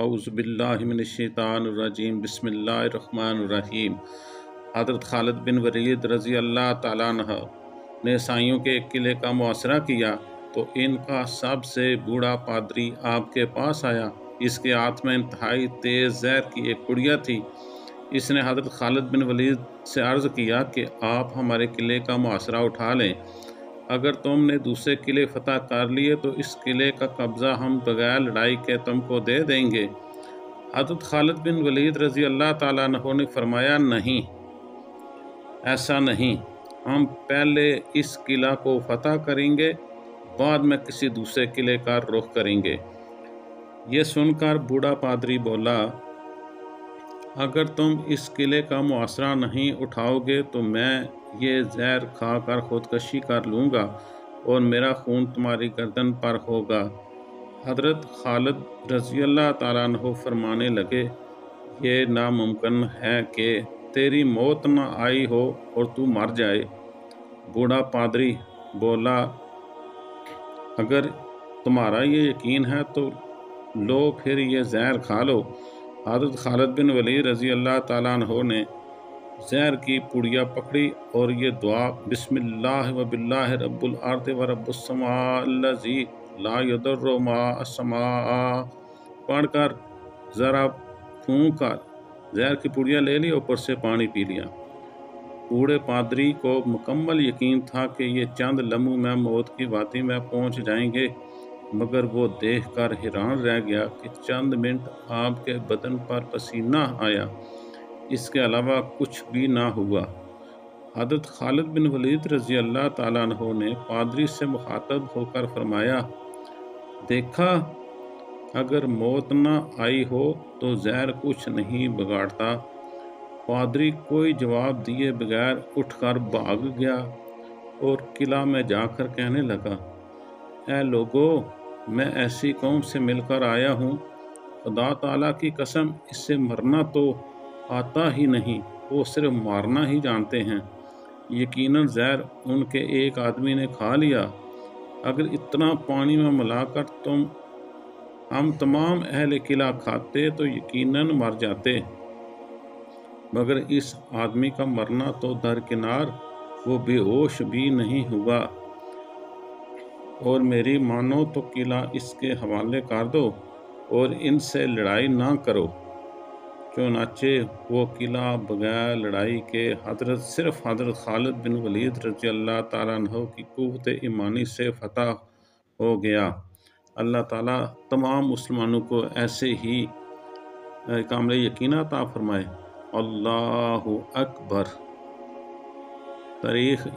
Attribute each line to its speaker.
Speaker 1: औज़ुबिल्लाहि मिनश्शैतानिर्रजीम बिस्मिल्लाहिर्रहमानिर्रहीम। हज़रत खालिद बिन वलीद रज़ी अल्लाह ताला अन्हु ने ईसाइयों के एक किले का मुआसरा किया तो इनका सबसे बूढ़ा पादरी आपके पास आया। इसके हाथ में इंतहाई तेज़ जहर की एक पुड़िया थी। इसने हज़रत खालिद बिन वलीद से अर्ज़ किया कि आप हमारे किले का मुआसरा उठा लें। अगर तुमने दूसरे किले फतह कर लिए तो इस किले का कब्ज़ा हम बगैर लड़ाई के तुमको दे देंगे। हज़रत खालिद बिन वलीद रज़ी अल्लाह ताला अन्हु ने फरमाया, नहीं, ऐसा नहीं, हम पहले इस किला को फतह करेंगे, बाद में किसी दूसरे किले का रुख करेंगे। ये सुनकर बूढ़ा पादरी बोला, अगर तुम इस किले का मुआसरा नहीं उठाओगे तो मैं ये जहर खाकर खुदकशी कर लूँगा और मेरा खून तुम्हारी गर्दन पर होगा। हज़रत खालिद रज़ी अल्लाह ताला अन्हु फरमाने लगे, ये नामुमकिन है कि तेरी मौत न आई हो और तू मर जाए। बूढ़ा पादरी बोला, अगर तुम्हारा ये यकीन है तो लो फिर ये जहर खा लो। हज़रत खालिद बिन वलीद रज़ी अल्लाह ताला अन्हु ने जहर की पुड़िया पकड़ी और ये दुआ बिस्मिल्लाह व बिल्लाहि रब्बुल अर्द व रब्बुस समा अल्लज़ी ला यदुर्रु मा अस्समा पढ़कर ज़रा फूंक कर जहर की पुड़िया ले ली, ऊपर से पानी पी लिया। बूढ़े पादरी को मुकम्मल यकीन था कि ये चंद लम्हों में मौत की वादी में पहुंच जाएंगे, मगर वो देखकर हैरान रह गया कि चंद मिनट आपके बदन पर पसीना आया, इसके अलावा कुछ भी ना हुआ। हज़रत खालिद बिन वलीद रज़ी अल्लाह ताला अन्हु ने पादरी से मुखातब होकर फरमाया, देखा, अगर मौत ना आई हो तो जहर कुछ नहीं बिगाड़ता। पादरी कोई जवाब दिए बगैर उठकर भाग गया और किला में जाकर कहने लगा, ऐ लोगो, मैं ऐसी कौम से मिलकर आया हूँ, खुदा ताला की कसम इससे मरना तो आता ही नहीं, वो सिर्फ मारना ही जानते हैं। यकीनन जहर उनके एक आदमी ने खा लिया। अगर इतना पानी में मिलाकर हम तमाम अहले किला खाते तो यकीनन मर जाते, मगर इस आदमी का मरना तो दरकिनार, वो बेहोश भी नहीं हुआ। और मेरी मानो तो किला इसके हवाले कर दो और इनसे लड़ाई ना करो। चुनाचे वो किला बगैर लड़ाई के सिर्फ हज़रत खालिद बिन वलीद रज़ी अल्लाह ताला अन्हु की क़ुव्वत ईमानी से फतह हो गया। अल्लाह ताला तमाम मुसलमानों को ऐसे ही कामिल यकीन अता फरमाए। अल्लाहु अकबर। तारीख़